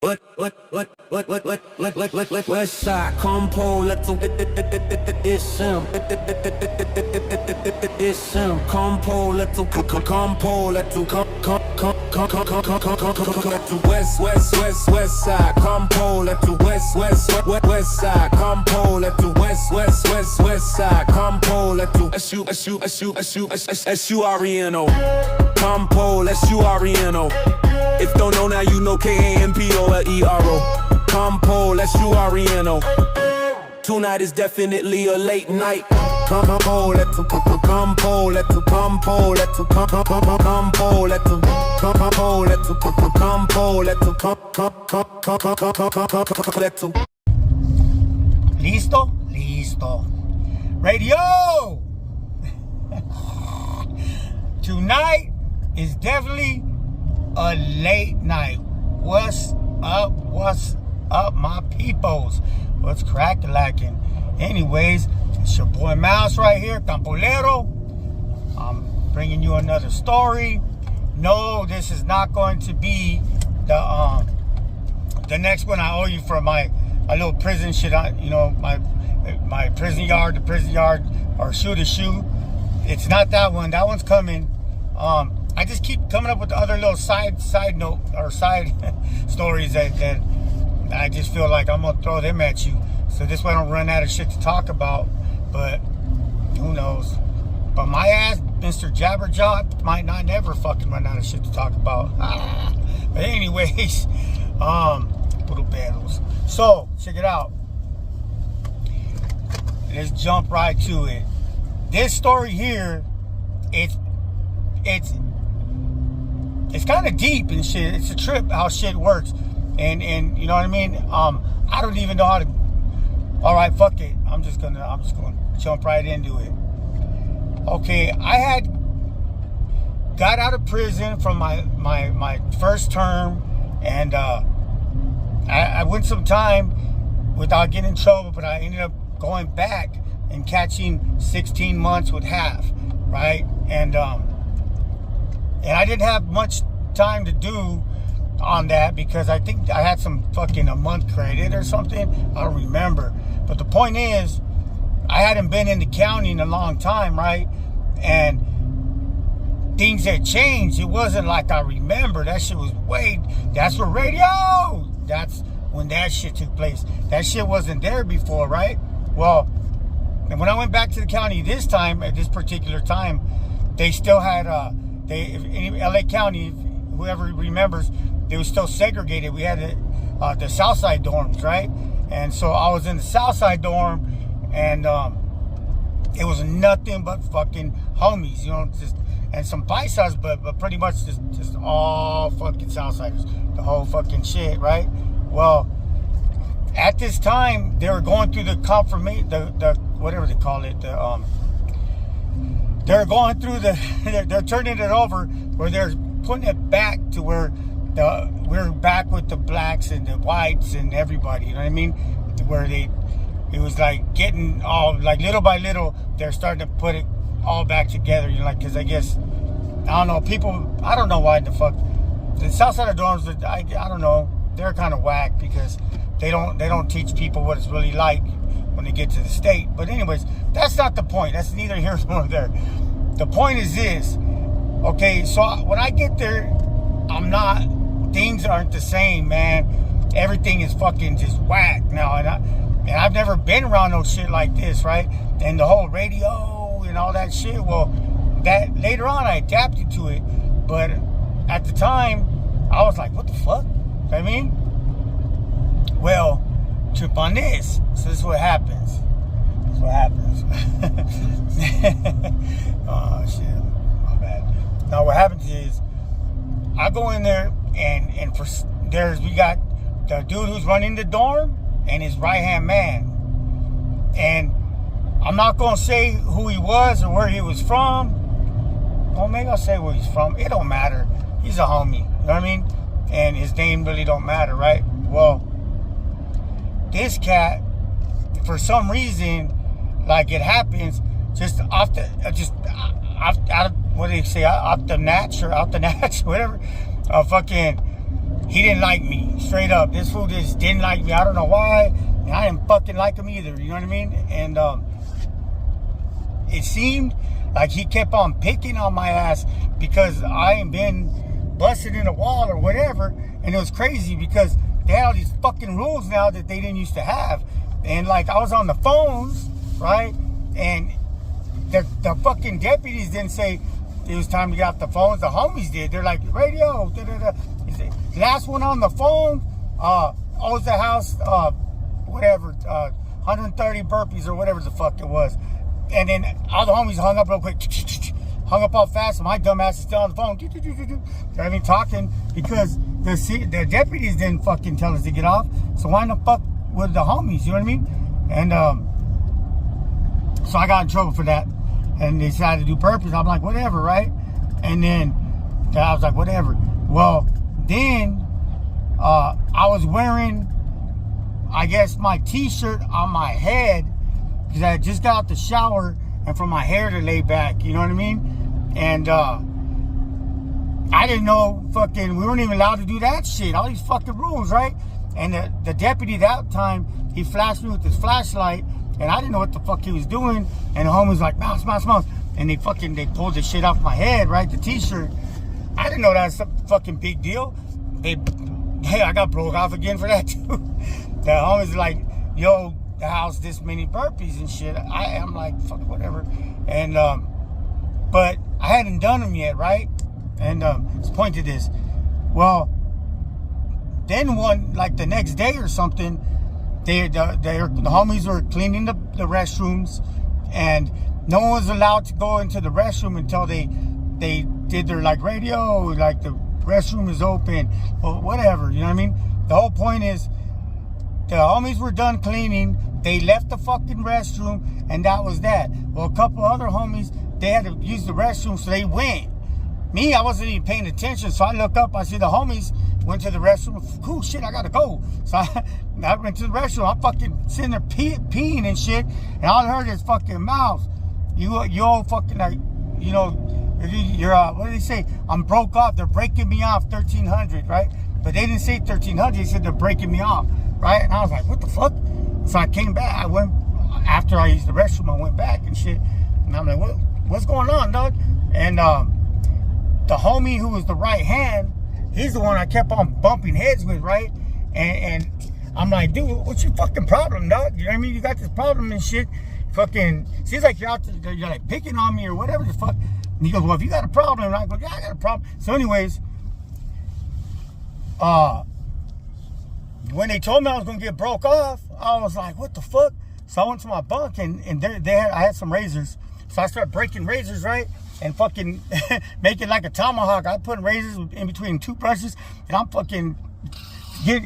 West side, compo, let's it's him. It's him, compo, let's compo, let's west side, compo, let's west side, compo, let's west side, compo, let's S-U-R-E-N-O, compo, S-U-R-E-N-O. If don't know now, you know K-A-M-P-O-L-E-R-O. Compo, S-U-R-E-N-O. Tonight is definitely a late night. Compo, let's compo, let's compo, let's compo, let's compo, let's compo, let's Listo? Listo. Radio! Tonight is definitely a late night. What's up? What's up, my peoples? What's crack-a-lacking? Anyways, it's your boy Mouse right here, Campolero. I'm bringing you another story. No, this is not going to be the next one I owe you for my little prison shit. My prison yard, the prison yard, or shoe to shoe. It's not that one. That one's coming. I just keep coming up with the other little side note or side stories that I just feel like I'm gonna throw them at you, so this way I don't run out of shit to talk about. But who knows? But my ass, Mr. Jabberjaw, might not never fucking run out of shit to talk about. But anyways, little battles. So check it out. Let's jump right to it. This story here, it's kind of deep and shit. It's a trip how shit works, and you know what I mean. I don't even know how to. All right, fuck it. I'm just gonna jump right into it. Okay, I had got out of prison from my first term, and I went some time without getting in trouble, but I ended up going back and catching 16 months with half, right? And I didn't have much time to do on that because I think I had some fucking a month credit or something. I don't remember. But the point is, I hadn't been in the county in a long time, right? And things had changed. It wasn't like I remember. That shit was that's where radio. That's when that shit took place. That shit wasn't there before, right? Well, and when I went back to the county this time, at this particular time, they still had in LA County, whoever remembers, they were still segregated. We had the South Side dorms, right? And so I was in the South Side dorm, and it was nothing but fucking homies, and some paisas, but pretty much just all fucking Southsiders, the whole fucking shit, right? Well, at this time, they were going through the confirmation, the whatever they call it, they're going through they're turning it over, where they're putting it back to where we're back with the blacks and the whites and everybody, you know what I mean? Where it was like getting all, like little by little, they're starting to put it all back together, because I guess, I don't know, people, I don't know why the fuck, the South Side of dorms, I don't know, they're kind of whack because they don't teach people what it's really like when they get to the state. But anyways, that's not the point. That's neither here nor there. The point is this. Okay, so when I get there, things aren't the same, man. Everything is fucking just whack now. And I've never been around no shit like this, right? And the whole radio and all that shit, well, that later on I adapted to it. But at the time, I was like, what the fuck? I mean, well, trip on this. So this is what happens. Oh shit, my bad. Now what happens is, I go in there and we got the dude who's running the dorm and his right hand man, and I'm not gonna say who he was or where he was from. Well, maybe I'll say where he's from. It don't matter. He's a homie. You know what I mean? And his name really don't matter, right? Well, this cat, for some reason, like it happens, just out the natch, whatever. Fucking, he didn't like me, straight up. This fool just didn't like me. I don't know why. And I didn't fucking like him either, you know what I mean? And it seemed like he kept on picking on my ass because I ain't been busted in a wall or whatever. And it was crazy because they had all these fucking rules now that they didn't used to have. And like, I was on the phones, right? And the fucking deputies didn't say it was time to get off the phones. The homies did. They're like, radio, da-da-da. Last one on the phone, owes the house, whatever, 130 burpees or whatever the fuck it was. And then all the homies hung up real quick. Hung up all fast. And my dumb ass is still on the phone. They're even talking because the deputies didn't fucking tell us to get off. So why the fuck with the homies? You know what I mean? And so I got in trouble for that. And they decided to do burpees. I'm like, whatever, right? And then I was like, whatever. Well, then I was wearing, I guess, my t-shirt on my head because I just got out the shower and for my hair to lay back, you know what I mean? And I didn't know fucking, we weren't even allowed to do that shit, all these fucking rules, right? And the deputy that time, he flashed me with his flashlight and I didn't know what the fuck he was doing. And the homie was like, mouse, mouse, mouse. And they pulled the shit off my head, right? The t-shirt. I didn't know that was a fucking big deal. Hey, I got broke off again for that too. The homies like, yo, the house this many burpees and shit. I'm like, fuck, whatever. And but I hadn't done them yet, right? And let's point to this. Well, then like the next day or something, the homies were cleaning the restrooms, and no one was allowed to go into the restroom until they did their like radio, like the restroom is open or whatever, you know what I mean? The whole point is the homies were done cleaning, they left the fucking restroom, and that was that. Well, a couple other homies, they had to use the restroom, so they went. Me, I wasn't even paying attention, so I look up, I see the homies went to the restroom. Cool shit, I gotta go. So I went to the restroom. I'm fucking sitting there peeing and shit, and all I heard is fucking mouth. You all fucking like, you know, you're what did they say? I'm broke off. They're breaking me off 1,300, right? But they didn't say 1,300. They said they're breaking me off, right? And I was like, what the fuck? So I came back. I went after I used the restroom. I went back and shit, and I'm like, what's going on, dog? And the homie who was the right hand, he's the one I kept on bumping heads with, right? And I'm like, dude, what's your fucking problem, dog? You know what I mean? You got this problem and shit. Fucking seems like you're out there, you're like picking on me or whatever the fuck. And he goes, well, if you got a problem, and I go, yeah, I got a problem. So anyways, when they told me I was gonna get broke off, I was like, what the fuck? So I went to my bunk and I had some razors. So I started breaking razors, right? And fucking make it like a tomahawk. I put razors in between toothbrushes, and I'm fucking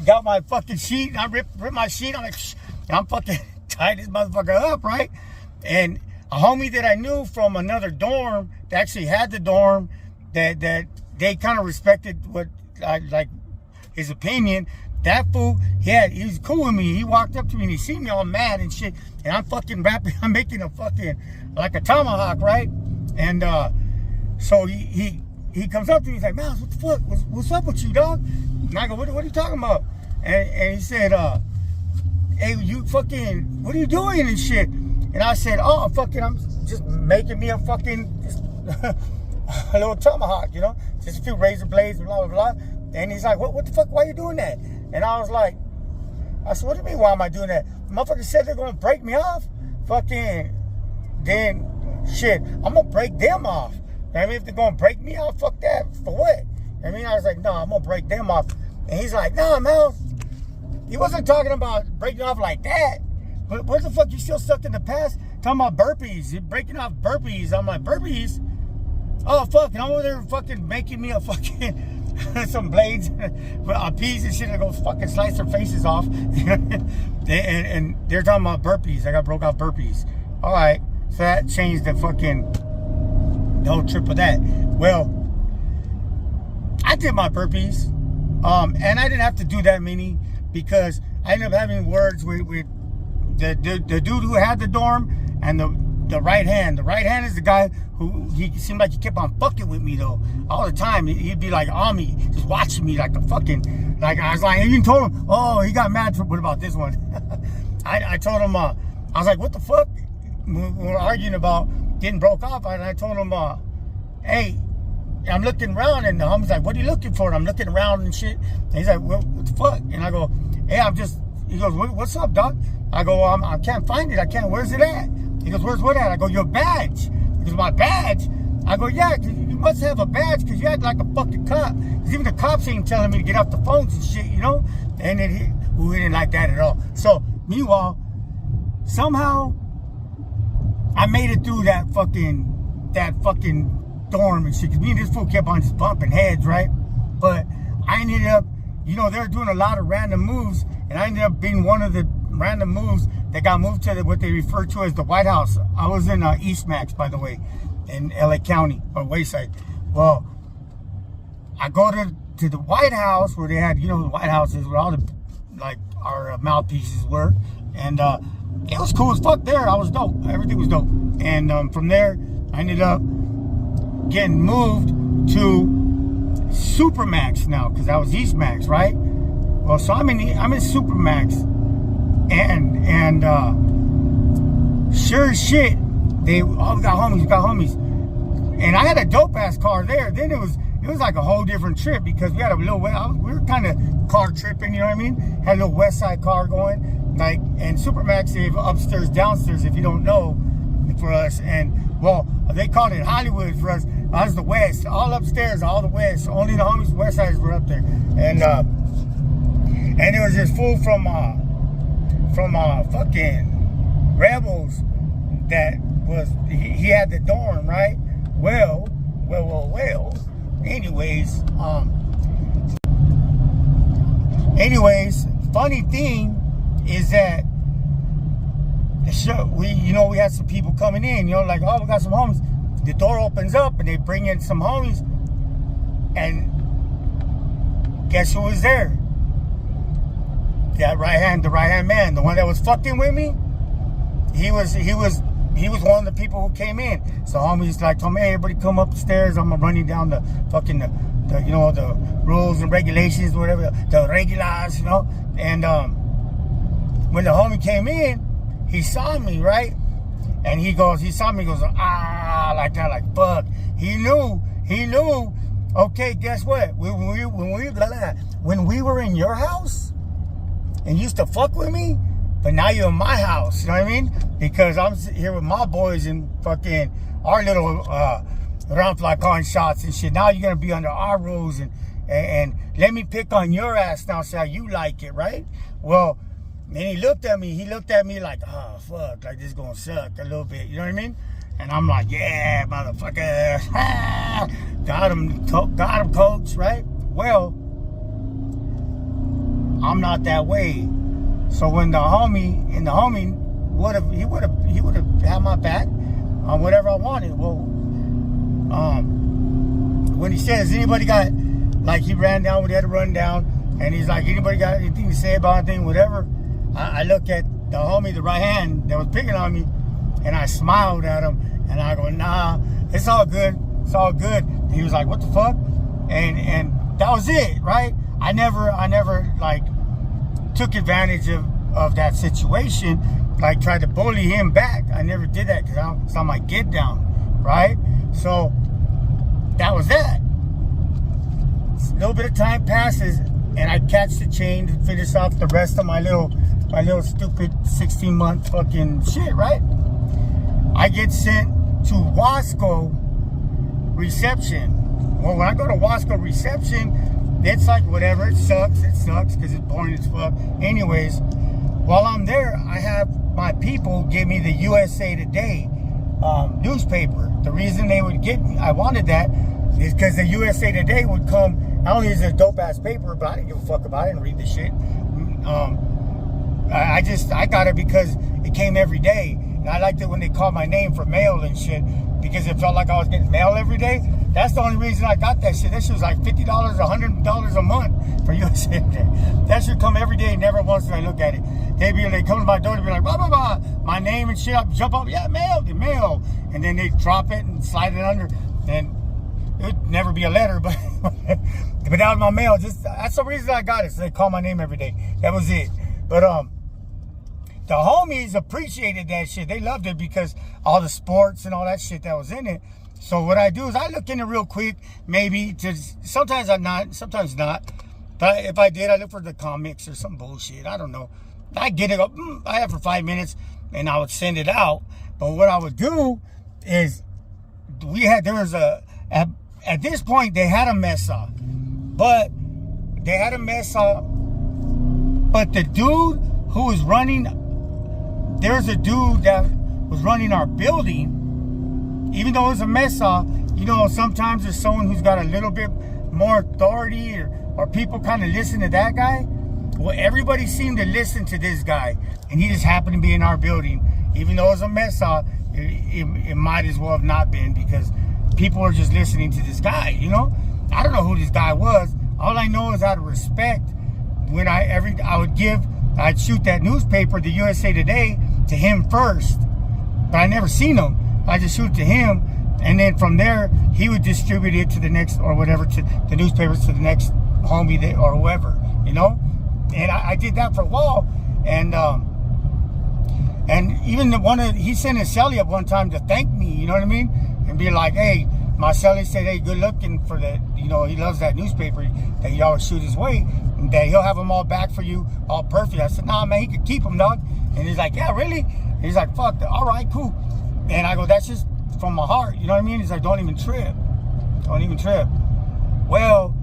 got my fucking sheet, and I rip my sheet. I'm like, shh, and I'm fucking tied this motherfucker up, right? And a homie that I knew from another dorm that actually had the dorm, that they kind of respected what like his opinion. That fool, he was cool with me. He walked up to me and he seen me all mad and shit, and I'm fucking rapping. I'm making a fucking like a tomahawk, right? And so he comes up to me. He's like, man, what the fuck? What's up with you, dog? And I go, what are you talking about? And he said, hey, you fucking, what are you doing and shit? And I said, oh, I'm just making me a fucking just a little tomahawk, you know, just a few razor blades, blah blah blah. And he's like, what the fuck? Why are you doing that? And I was like, what do you mean? Why am I doing that? Motherfucker said they're gonna break me off. Fucking, then. Shit, I'm gonna break them off. I mean, if they're gonna break me off, fuck that. For what? I mean, I was like, no, I'm gonna break them off. And he's like, nah, man. He wasn't talking about breaking off like that. But what the fuck? You still stuck in the past? Talking about burpees. You're breaking off burpees. I'm like, burpees? Oh, fuck. And I'm over there fucking making me a fucking some blades, a piece and shit that goes fucking slice their faces off. and they're talking about burpees. I got broke off burpees. All right. So that changed the whole trip of that. Well, I did my burpees, and I didn't have to do that many because I ended up having words with the dude who had the dorm and the right hand. The right hand is the guy who he seemed like he kept on fucking with me though all the time. He'd be like on me, just watching me like a fucking, like I was like, I even told him, oh, he got mad for, what about this one? I told him, I was like, what the fuck? We were arguing about getting broke off, and I told him, hey, I'm looking around, and the homie's like, what are you looking for? And I'm looking around and shit. And he's like, what the fuck? And I go, hey, he goes, what's up, dog? I go, I can't find it. I can't, where's it at? He goes, where's what at? I go, your badge. He goes, my badge? I go, yeah, you must have a badge because you act like a fucking cop. Because even the cops ain't telling me to get off the phones and shit, you know? And then we didn't like that at all. So, meanwhile, somehow, I made it through that fucking dorm and shit. Because me and this fool kept on just bumping heads, right? But I ended up, you know, they're doing a lot of random moves. And I ended up being one of the random moves that got moved to what they refer to as the White House. I was in Eastmax, by the way, in LA County, or Wayside. Well, I go to the White House where they had, you know, the White House is where all the, like, our mouthpieces were. And it was cool as fuck there. I was dope. Everything was dope. And from there, I ended up getting moved to Supermax now, because I was Eastmax, right? Well, so I'm in Supermax, and sure as shit, they all got homies, and I had a dope ass car there. Then it was like a whole different trip because we had a little, we were kind of car tripping, you know what I mean? Had a little West Side car going, like, and Supermax, they have upstairs, downstairs, if you don't know, for us. And well, they called it Hollywood for us. I was the West, all upstairs, all the West. Only the homies West Siders were up there, and there was this fool from fucking Rebels that was, he had the dorm, right? Well. Anyways, funny thing is that we had some people coming in, you know, like, oh, we got some homies. The door opens up and they bring in some homies, and guess who was there? That the right hand man, the one that was fucking with me. He was one of the people who came in. So homies like told me, hey, everybody come up the stairs. I'm running down the fucking the you know, the rules and regulations, whatever, the regulars, you know. And when the homie came in, he saw me, right? And he saw me, goes, ah, like that, like fuck. He knew. Okay, guess what? When we were in your house and used to fuck with me, but now you're in my house, you know what I mean? Because I'm here with my boys and fucking our little round fly calling shots and shit. Now you're gonna be under our rules and let me pick on your ass now, see how you like it, right? Well, and he looked at me like, oh fuck, like this is gonna suck a little bit, you know what I mean? And I'm like, yeah, motherfucker, got him, coach, right? Well, I'm not that way. So when the homie would have had my back on whatever I wanted. Well, when he said, has anybody got, like, he ran down when he had to run down, and he's like, anybody got anything to say about anything, whatever? I look at the homie, the right hand that was picking on me, and I smiled at him, and I go, nah, it's all good. And he was like, what the fuck? And that was it, right? I never like took advantage of that situation, like tried to bully him back. I never did that because it's on my get down, right? So that was that. A little bit of time passes, and I catch the chain to finish off the rest of my little stupid 16-month fucking shit, right? I get sent to Wasco reception. Well, when I go to Wasco reception, it's like whatever, it sucks because it's boring as fuck. Anyways, while I'm there, I have my people give me the USA Today newspaper. The reason they would get me, I wanted that, is because the USA Today would come, not only is it a dope ass paper, but I didn't give a fuck about it, I didn't read the shit. I got it because it came every day. And I liked it when they called my name for mail and shit, because it felt like I was getting mail every day. That's the only reason I got that shit. That shit was like $50, $100 a month for USA Today. That shit come every day. Never once did I look at it. They come to my door to be like, blah, blah, blah. My name and shit. I jump up, yeah, mail, the mail. And then they drop it and slide it under. And it would never be a letter, but that was my mail. That's the reason I got it. So they call my name every day. That was it. But the homies appreciated that shit. They loved it because all the sports and all that shit that was in it. So what I do is I look in it real quick, maybe. Sometimes I'm not, sometimes not. But if I did, I look for the comics or some bullshit. I don't know. I get it. I have for 5 minutes, and I would send it out. But what I would do is at this point they had a mess up, but the dude who was running, there's a dude that was running our building, even though it was a mess up. You know, sometimes there's someone who's got a little bit more authority, or people kind of listen to that guy. Well, everybody seemed to listen to this guy, and he just happened to be in our building. Even though it was a mess up, it might as well have not been, because people are just listening to this guy, you know? I don't know who this guy was. All I know is out of respect, when I'd shoot that newspaper, the USA Today, to him first. But I never seen him. I just shoot to him, and then from there, he would distribute it to the next, or whatever, to the newspapers, to the next homie or whoever, you know? And I did that for a while, and even he sent his celly up one time to thank me, you know what I mean? And be like, hey, my celly said, hey, good looking for that, you know, he loves that newspaper that he always shoot his way, and that he'll have them all back for you, all perfect. I said, nah, man, he could keep them, dog. And he's like, yeah, really? And he's like, fuck, all right, cool. And I go, that's just from my heart, you know what I mean? He's like, don't even trip. Don't even trip. Well,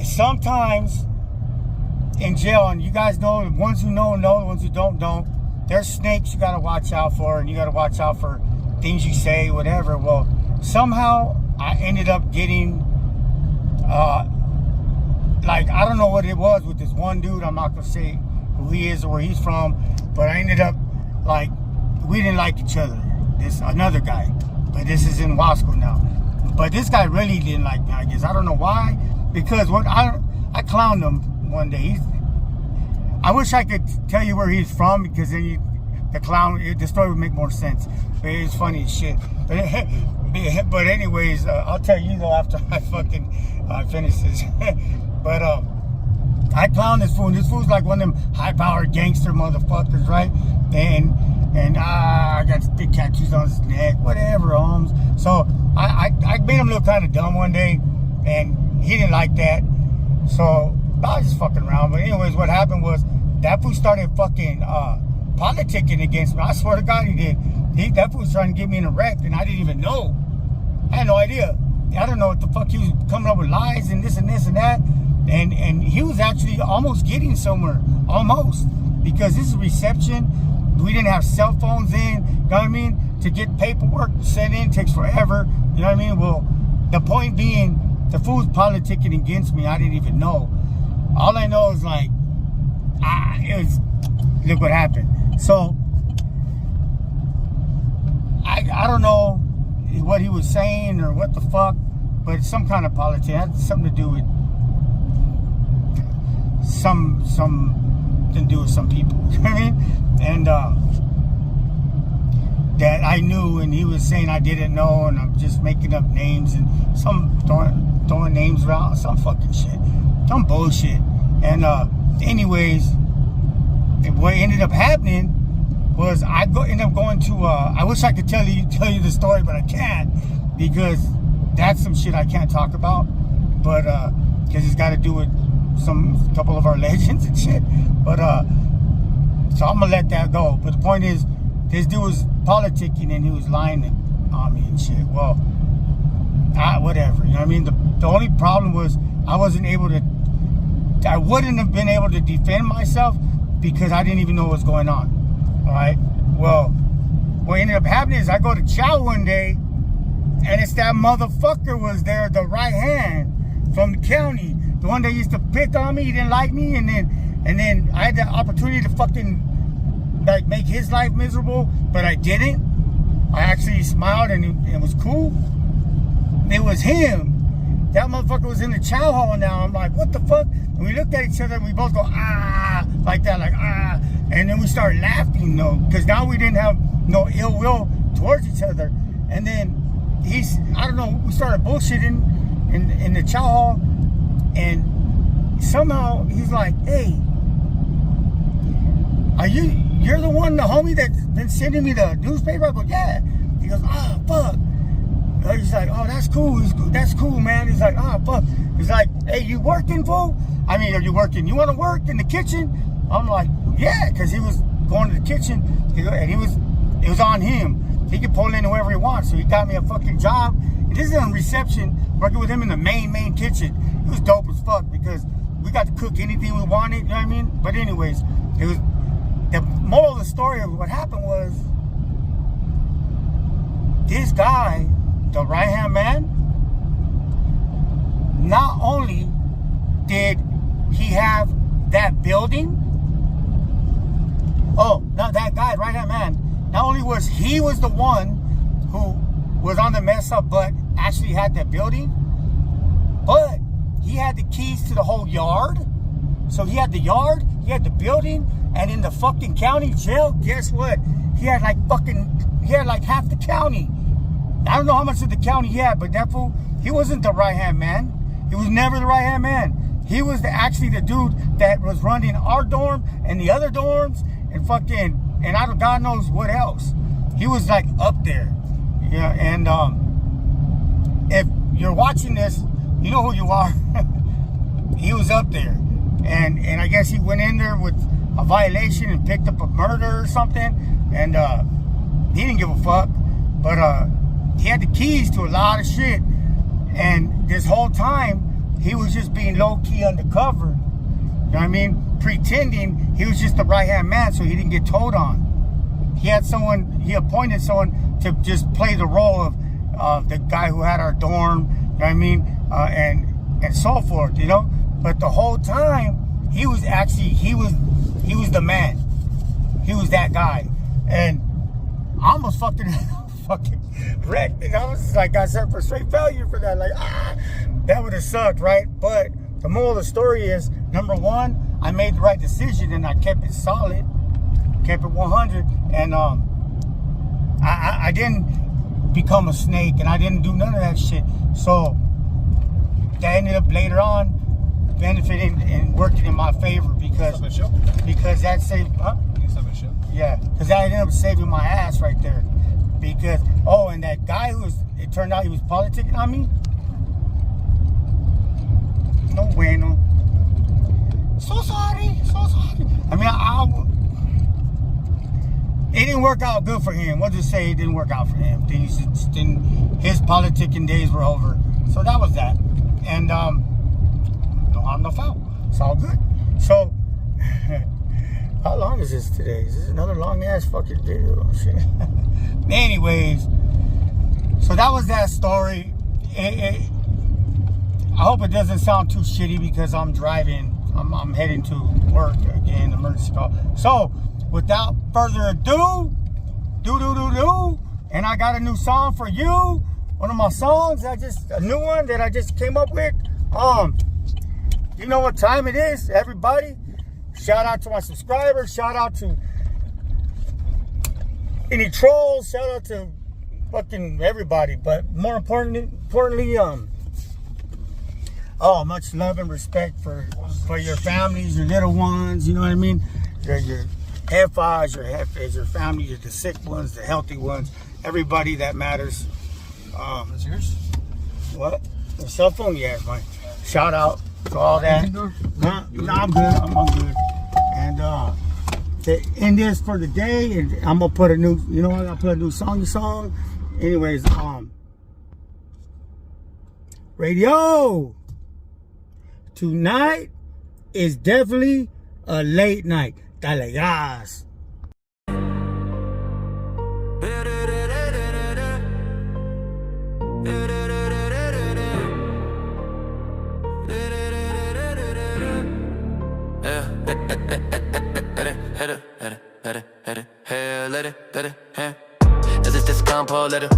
sometimes in jail, and you guys know, the ones who know, the ones who don't. There's snakes you gotta watch out for, and you gotta watch out for things you say, whatever. Well, somehow I ended up getting, like, I don't know what it was with this one dude. I'm not gonna say who he is or where he's from, but I ended up, like, we didn't like each other. This another guy, but this is in Wasco now. But this guy really didn't like me, I guess. I don't know why, because I clowned him one day. I wish I could tell you where he's from, because then the story would make more sense. But it's funny as shit. But anyways, I'll tell you though after I fucking finish this. But I clown this fool. This fool's like one of them high-powered gangster motherfuckers, right? And I got big tattoos on his neck, whatever, So I made him look kind of dumb one day, and he didn't like that. So I was just fucking around. But anyways, what happened was that fool started fucking politicking against me. I swear to God he did. That fool was trying to get me in a wreck, and I didn't even know. I had no idea. I don't know what the fuck. He was coming up with lies and this and this and that. And he was actually almost getting somewhere. Almost. Because this is reception. We didn't have cell phones in. You know what I mean? To get paperwork sent in takes forever. You know what I mean? Well, the point being, the fool's politicking against me. I didn't even know. All I know is like, look what happened. So, I don't know what he was saying or what the fuck, but it's some kind of politics. It had something to do with something to do with some people. You know what I mean? And that I knew, and he was saying I didn't know, and I'm just making up names and some throwing names around, some fucking shit, some bullshit. And anyways, what ended up happening was I ended up going to, I wish I could tell you the story, but I can't, because that's some shit I can't talk about, but because it's got to do with a couple of our legends and shit. But so I'm gonna let that go. But the point is, this dude was politicking and he was lying on me and shit. Well, whatever, you know what I mean? The only problem was I wouldn't have been able to defend myself because I didn't even know what was going on. All right. Well, what ended up happening is I go to chow one day, and it's that motherfucker was there, the right hand from the county, the one that used to pick on me. He didn't like me, and then I had the opportunity to fucking like make his life miserable, but I didn't. I actually smiled, and it was cool. it was him. That motherfucker was in the chow hall now. I'm like, what the fuck? And we looked at each other and we both go, ah, like that, like, ah. And then we started laughing, though, because now we didn't have no ill will towards each other. And then I don't know, we started bullshitting in the chow hall. And somehow he's like, hey, you're the one, the homie that's been sending me the newspaper? I go, yeah. He goes, ah, fuck. He's like, oh, that's cool. That's cool, man. He's like, ah, fuck. He's like, hey, you working, fool? I mean, are you working? You want to work in the kitchen? I'm like, yeah, because he was going to the kitchen, and it was on him. He could pull in whoever he wants. So he got me a fucking job. And this is on reception, working with him in the main kitchen. It was dope as fuck because we got to cook anything we wanted, you know what I mean? But anyways, it was the moral of the story of what happened was this guy, the right-hand man, not only did he have that building, not that guy, right-hand man, not only was he the one who was on the mess up, but actually had that building, but he had the keys to the whole yard. So he had the yard, he had the building, and in the fucking county jail, guess what? He had like half the county. I don't know how much of the county he had, but that fool, he wasn't the right-hand man. He was never the right-hand man. He was actually the dude that was running our dorm and the other dorms and God knows what else. He was like up there. Yeah, and if you're watching this, you know who you are. He was up there. And I guess he went in there with a violation and picked up a murder or something. And he didn't give a fuck. But he had the keys to a lot of shit. And this whole time, he was just being low-key undercover. You know what I mean? Pretending he was just the right-hand man so he didn't get told on. He appointed someone to just play the role of the guy who had our dorm, you know what I mean? And so forth, you know? But the whole time, he was the man. He was that guy. And I almost fucking wrecked. And I was like, I said, for straight failure for that. Like, that would have sucked, right? But the moral of the story is, number one, I made the right decision and I kept it solid. Kept it 100. And I didn't become a snake and I didn't do none of that shit. So that ended up later on benefiting and working in my favor because that saved, huh? Yeah, because that ended up saving my ass right there. Because, and that guy it turned out he was politicking on me. No bueno. So sorry. I mean, it didn't work out good for him. We'll just say it didn't work out for him. His politicking days were over. So that was that. And no harm, no foul. It's all good. So, how long is this today? Is this another long ass fucking video? Shit. Anyways, so that was that story. I hope it doesn't sound too shitty because I'm driving. I'm heading to work again, emergency call. So, without further ado, and I got a new song for you. One of my songs, a new one that I just came up with. You know what time it is, everybody. Shout out to my subscribers. Shout out to any trolls. Shout out to fucking everybody. But more importantly, much love and respect for your families, your little ones. You know what I mean? Your headphones, your family, the sick ones, the healthy ones, everybody that matters. That's yours? What? The cell phone? Yeah, it's mine. Shout out to all that. No, I'm good. I'm good. And to end this for the day, and I'm gonna put a new, I'm gonna put a new song. Anyways, radio. Tonight is definitely a late night. Dale gas. This compo letter,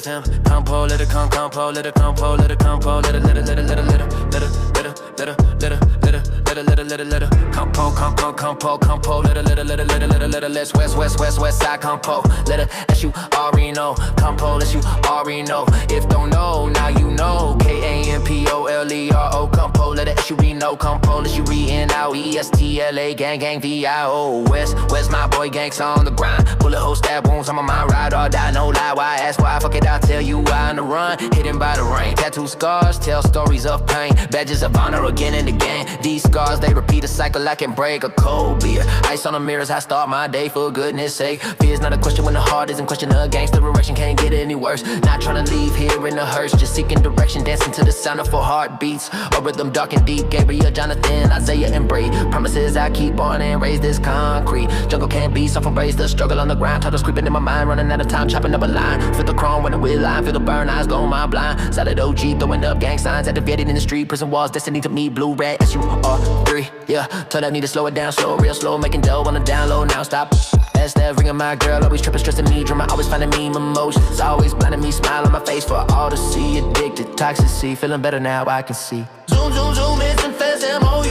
it's him. Compo, let it come, compo, let it compo, let it compo, let it, let it, let it, let it, let it, let it, let it, let it, let it, let it, let it, let it, let it, let it, compo, compo, compo, compo, let it, let it, let it, let it, let it, let it, let's west side compo, let it, as you already know, compo, as you already know. If don't know, now you know. KAMPOLERO, compo, let it, as you know, compo, as you RENOESTLA, gang, gang, VIO, West, my boy, gangs on the grind. Bullet hole stab wounds on my mind, ride or die, no lie. Why ask why? Fuck it, I'll tell you why. On the run, hidden by the rain. Tattoo scars tell stories of pain. Badges of honor again and again. These scars, they repeat a cycle. I can break a cold beer. Ice on the mirrors, I start my day for goodness sake. Fear's not a question when the heart isn't question. A gangster erection can't get any worse. Not trying to leave here in a hearse, just seeking direction, dancing to the sound of 4 heartbeats. A rhythm dark and deep. Gabriel, Jonathan, Isaiah, and Bray. Promises I keep on and raise this concrete. Jungle can't be soft, embrace the struggle on the grind. Titles creeping in my mind, running out of time, chopping up a line. Feel the chrome when the wheel line, feel the burn eyes, going my blind. Solid OG, throwing up gang signs, activated in the street. Prison walls, destiny to me, blue rat, SUR3. Yeah, told I need to slow it down, slow, real slow, making dough on the download, now stop. That's that ringing my girl, always tripping, stressing me, drama, always finding me emotions. Always blinding me, smile on my face for all to see. Addicted, toxicity, feeling better now, I can see. Zoom, zoom, zoom, it's fast, MOUSE.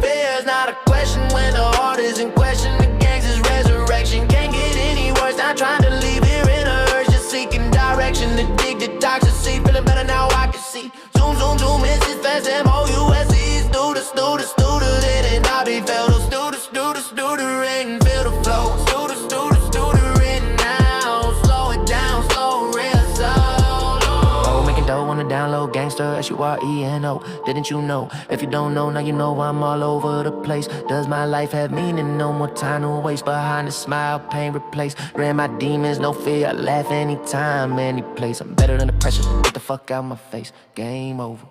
Fear's not a question when the heart is in question. The gangs is resurrection, can't get any worse. Not trying to leave here in a hurry, just seeking direction. Addicted, toxicity, feeling better now, I can see. Zoom, zoom, zoom, it's fast, MOUSE. Do the, let it not be felt. Do the ring, feel the flow. Do the written now. Slow it down, slow, real slow. Oh, making dough on the download, gangster, SURENO. Didn't you know? If you don't know, now you know I'm all over the place. Does my life have meaning? No more time to waste. Behind the smile, pain replaced. Ran my demons, no fear. I laugh anytime, any place. I'm better than the pressure. Get the fuck out my face. Game over.